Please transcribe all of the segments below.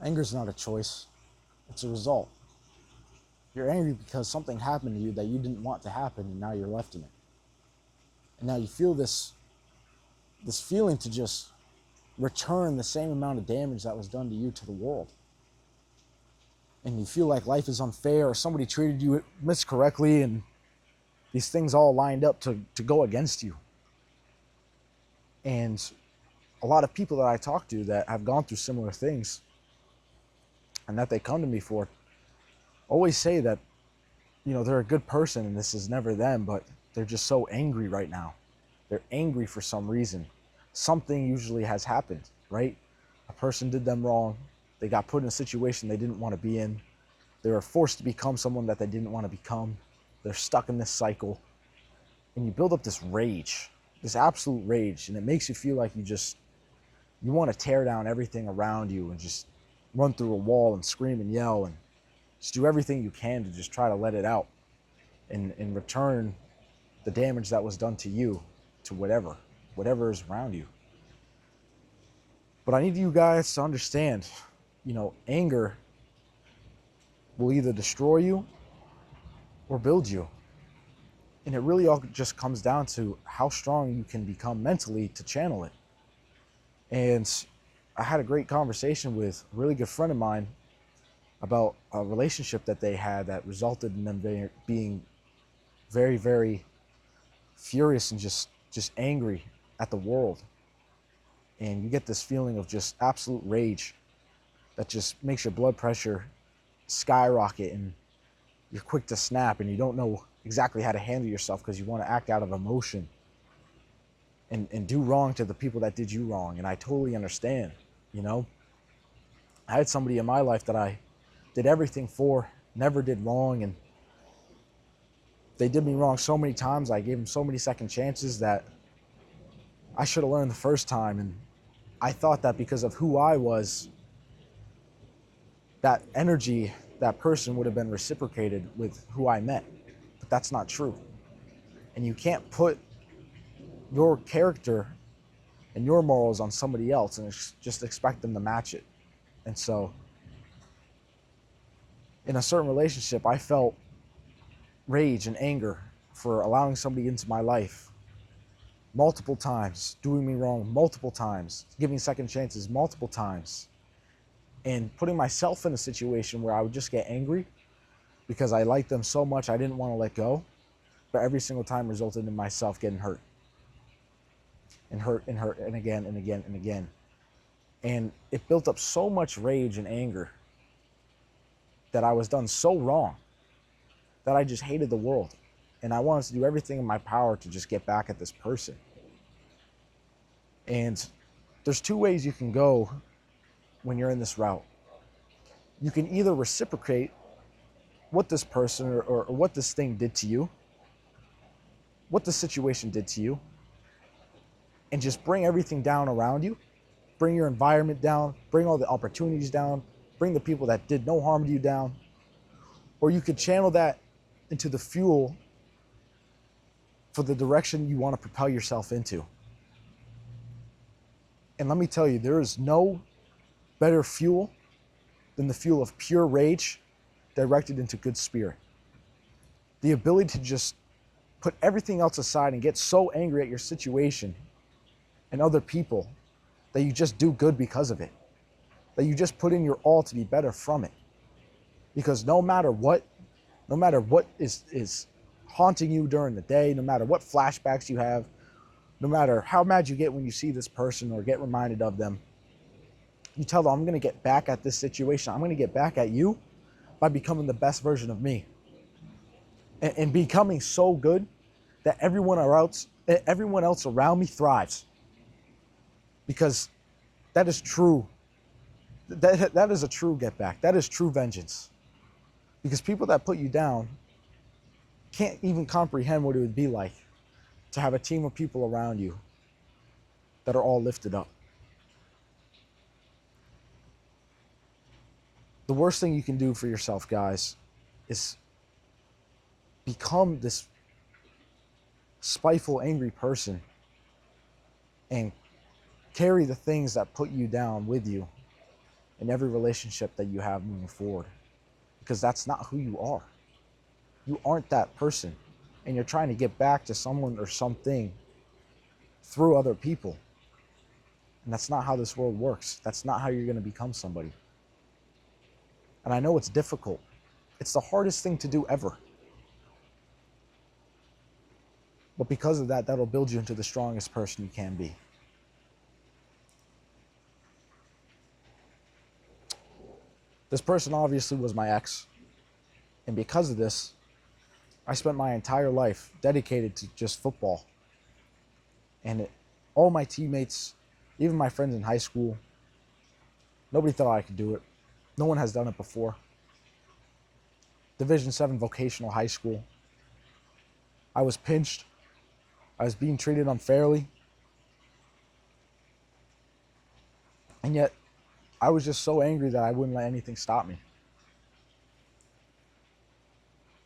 Anger's not a choice, it's a result. You're angry because something happened to you that you didn't want to happen, and now you're left in it. And now you feel this feeling to just return the same amount of damage that was done to you to the world. And you feel like life is unfair, or somebody treated you miscorrectly, and these things all lined up to go against you. And a lot of people that I talk to that have gone through similar things and that they come to me for always say that, they're a good person and this is never them, but they're just so angry right now. They're angry for some reason. Something usually has happened, right? A person did them wrong. They got put in a situation they didn't want to be in. They were forced to become someone that they didn't want to become. They're stuck in this cycle. And you build up this rage, this absolute rage, and it makes you feel like you want to tear down everything around you and just run through a wall and scream and yell and just do everything you can to just try to let it out and return the damage that was done to you to whatever is around you. But I need you guys to understand, anger will either destroy you or build you. And it really all just comes down to how strong you can become mentally to channel it. And I had a great conversation with a really good friend of mine about a relationship that they had that resulted in them being very, very furious and just angry at the world. And you get this feeling of just absolute rage that just makes your blood pressure skyrocket, and you're quick to snap, and you don't know exactly how to handle yourself because you want to act out of emotion and do wrong to the people that did you wrong. And I totally understand. I had somebody in my life that I did everything for, never did wrong, and they did me wrong so many times. I gave them so many second chances that I should have learned the first time. And I thought that because of who I was, that energy, that person would have been reciprocated with who I met. But that's not true. And you can't put your character and your morals on somebody else and just expect them to match it. And so in a certain relationship, I felt rage and anger for allowing somebody into my life multiple times, doing me wrong multiple times, giving second chances multiple times, and putting myself in a situation where I would just get angry because I liked them so much I didn't want to let go, but every single time resulted in myself getting hurt and hurt and hurt and again and again and again. And it built up so much rage and anger that I was done so wrong that I just hated the world. And I wanted to do everything in my power to just get back at this person. And there's two ways you can go when you're in this route. You can either reciprocate what this person or what this thing did to you, what the situation did to you, and just bring everything down around you. Bring your environment down, bring all the opportunities down, bring the people that did no harm to you down. Or you could channel that into the fuel for the direction you want to propel yourself into. And let me tell you, there is no better fuel than the fuel of pure rage directed into good spirit. The ability to just put everything else aside and get so angry at your situation and other people that you just do good because of it. That you just put in your all to be better from it. Because no matter what is haunting you during the day, no matter what flashbacks you have, no matter how mad you get when you see this person or get reminded of them, you tell them, I'm going to get back at this situation. I'm going to get back at you by becoming the best version of me. And becoming so good that everyone else around me thrives. Because that is true. That is a true get back. That is true vengeance. Because people that put you down can't even comprehend what it would be like to have a team of people around you that are all lifted up. The worst thing you can do for yourself, guys, is become this spiteful, angry person and carry the things that put you down with you in every relationship that you have moving forward, because that's not who you are. You aren't that person, and you're trying to get back to someone or something through other people. And that's not how this world works. That's not how you're going to become somebody. And I know it's difficult. It's the hardest thing to do ever. But because of that, that'll build you into the strongest person you can be. This person obviously was my ex. And because of this, I spent my entire life dedicated to just football. And all my teammates, even my friends in high school, nobody thought I could do it. No one has done it before. Division VII vocational high school. I was pinched. I was being treated unfairly. And yet, I was just so angry that I wouldn't let anything stop me.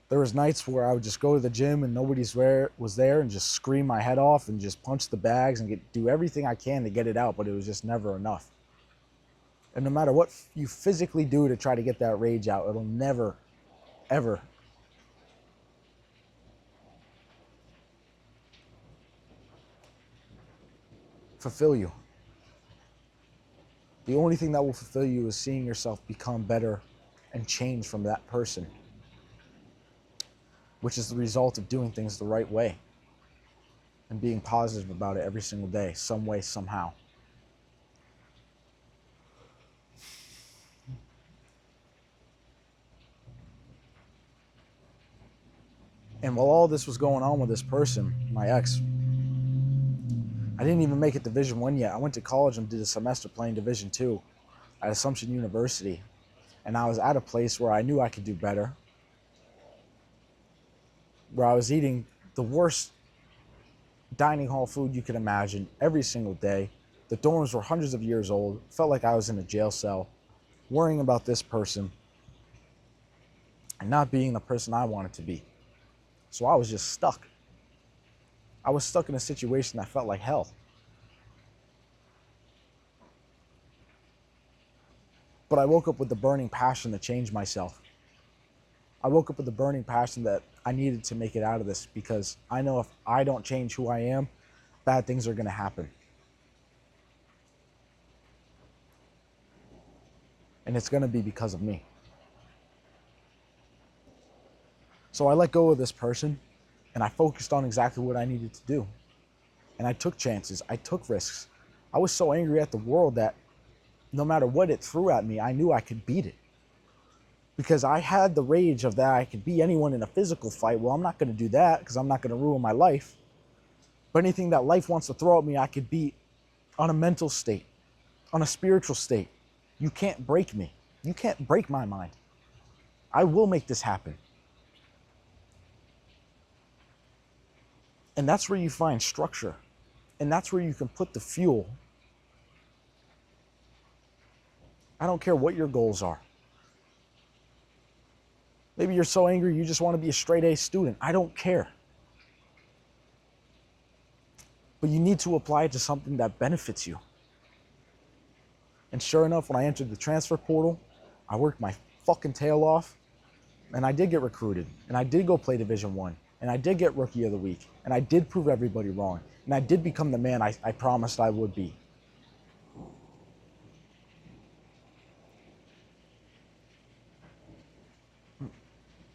There was nights where I would just go to the gym and nobody was there and just scream my head off and just punch the bags and do everything I can to get it out, but it was just never enough. And no matter what you physically do to try to get that rage out, it'll never, ever fulfill you. The only thing that will fulfill you is seeing yourself become better and change from that person, which is the result of doing things the right way and being positive about it every single day, some way, somehow. And while all this was going on with this person, my ex, I didn't even make it Division I yet. I went to college and did a semester playing Division II at Assumption University. And I was at a place where I knew I could do better, where I was eating the worst dining hall food you could imagine every single day. The dorms were hundreds of years old. Felt like I was in a jail cell, worrying about this person and not being the person I wanted to be. So I was just stuck. I was stuck in a situation that felt like hell. But I woke up with the burning passion to change myself. I woke up with the burning passion that I needed to make it out of this, because I know if I don't change who I am, bad things are going to happen. And it's going to be because of me. So I let go of this person and I focused on exactly what I needed to do. And I took chances. I took risks. I was so angry at the world that no matter what it threw at me, I knew I could beat it. Because I had the rage of that I could beat anyone in a physical fight. Well, I'm not going to do that because I'm not going to ruin my life. But anything that life wants to throw at me, I could beat on a mental state, on a spiritual state. You can't break me. You can't break my mind. I will make this happen. And that's where you find structure. And that's where you can put the fuel. I don't care what your goals are. Maybe you're so angry you just want to be a straight A student. I don't care. But you need to apply it to something that benefits you. And sure enough, when I entered the transfer portal, I worked my fucking tail off. And I did get recruited. And I did go play Division I. And I did get Rookie of the Week. And I did prove everybody wrong. And I did become the man I promised I would be.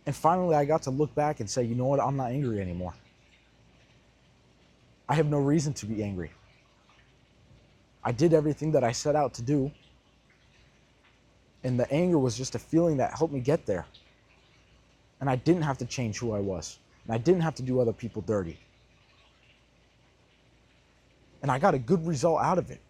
And finally, I got to look back and say, you know what? I'm not angry anymore. I have no reason to be angry. I did everything that I set out to do. And the anger was just a feeling that helped me get there. And I didn't have to change who I was. And I didn't have to do other people dirty. And I got a good result out of it.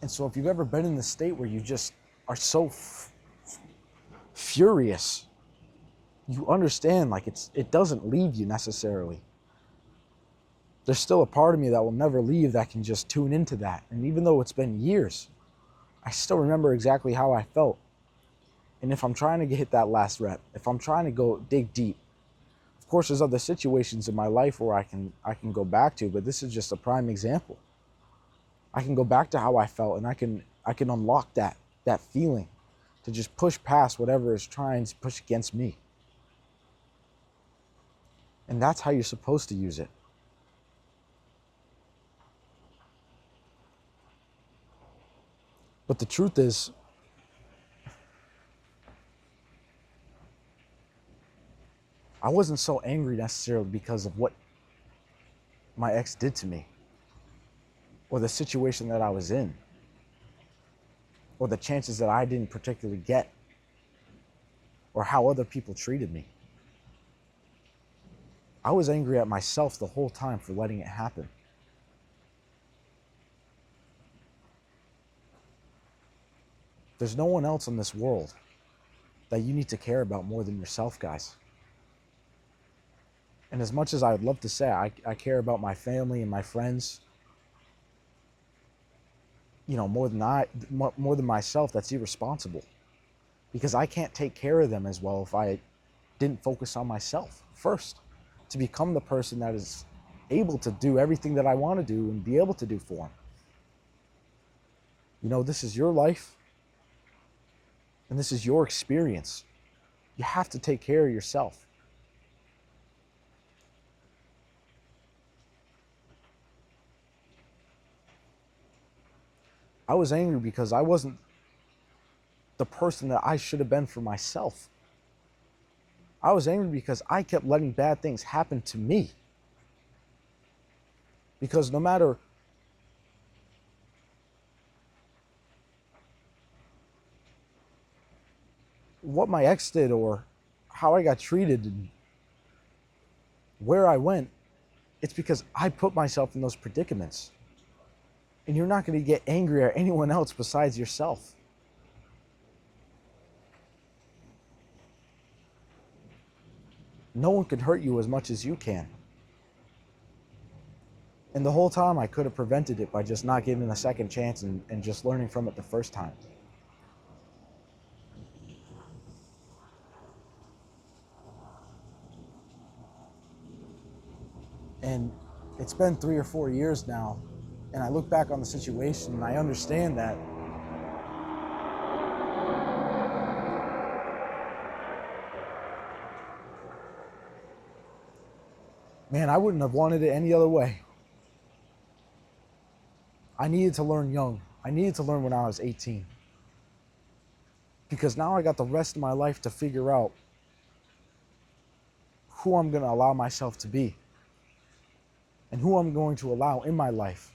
And so if you've ever been in the state where you just are so furious, you understand, like, it doesn't leave you necessarily. There's still a part of me that will never leave that can just tune into that. And even though it's been years, I still remember exactly how I felt. And if I'm trying to hit that last rep, if I'm trying to go dig deep, of course there's other situations in my life where I can go back to, but this is just a prime example. I can go back to how I felt, and I can unlock that feeling to just push past whatever is trying to push against me. And that's how you're supposed to use it. But the truth is, I wasn't so angry necessarily because of what my ex did to me, or the situation that I was in, or the chances that I didn't particularly get, or how other people treated me. I was angry at myself the whole time for letting it happen. There's no one else in this world that you need to care about more than yourself, guys. And as much as I'd love to say I care about my family and my friends, more than myself, that's irresponsible. Because I can't take care of them as well if I didn't focus on myself first, to become the person that is able to do everything that I want to do and be able to do for them. This is your life, and this is your experience. You have to take care of yourself. I was angry because I wasn't the person that I should have been for myself. I was angry because I kept letting bad things happen to me. Because no matter what my ex did or how I got treated and where I went, it's because I put myself in those predicaments. And you're not going to get angry at anyone else besides yourself. No one can hurt you as much as you can. And the whole time I could have prevented it by just not giving it a second chance and just learning from it the first time. And it's been 3 or 4 years now, and I look back on the situation and I understand that man, I wouldn't have wanted it any other way. I needed to learn young. I needed to learn when I was 18. Because now I got the rest of my life to figure out who I'm going to allow myself to be and who I'm going to allow in my life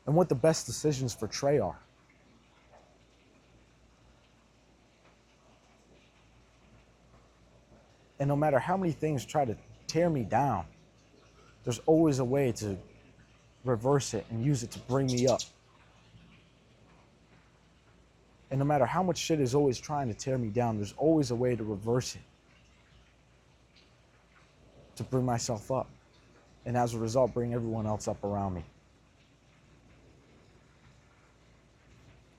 and what the best decisions for Trey are. And no matter how many things try to tear me down, there's always a way to reverse it and use it to bring me up. And no matter how much shit is always trying to tear me down, there's always a way to reverse it, to bring myself up. And as a result, bring everyone else up around me.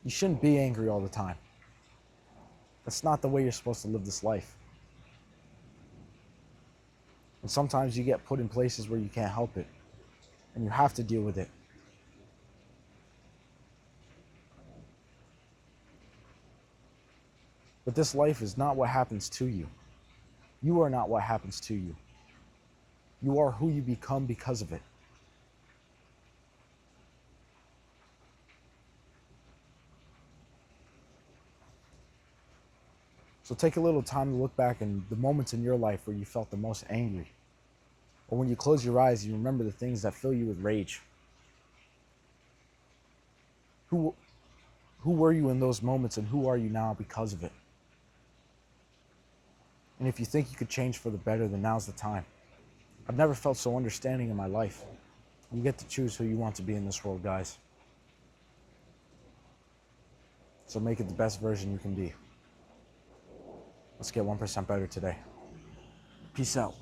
You shouldn't be angry all the time. That's not the way you're supposed to live this life. And sometimes you get put in places where you can't help it, and you have to deal with it. But this life is not what happens to you. You are not what happens to you. You are who you become because of it. So take a little time to look back in the moments in your life where you felt the most angry. Or when you close your eyes, you remember the things that fill you with rage. Who were you in those moments, and who are you now because of it? And if you think you could change for the better, then now's the time. I've never felt so understanding in my life. You get to choose who you want to be in this world, guys. So make it the best version you can be. Let's get 1% better today. Peace out.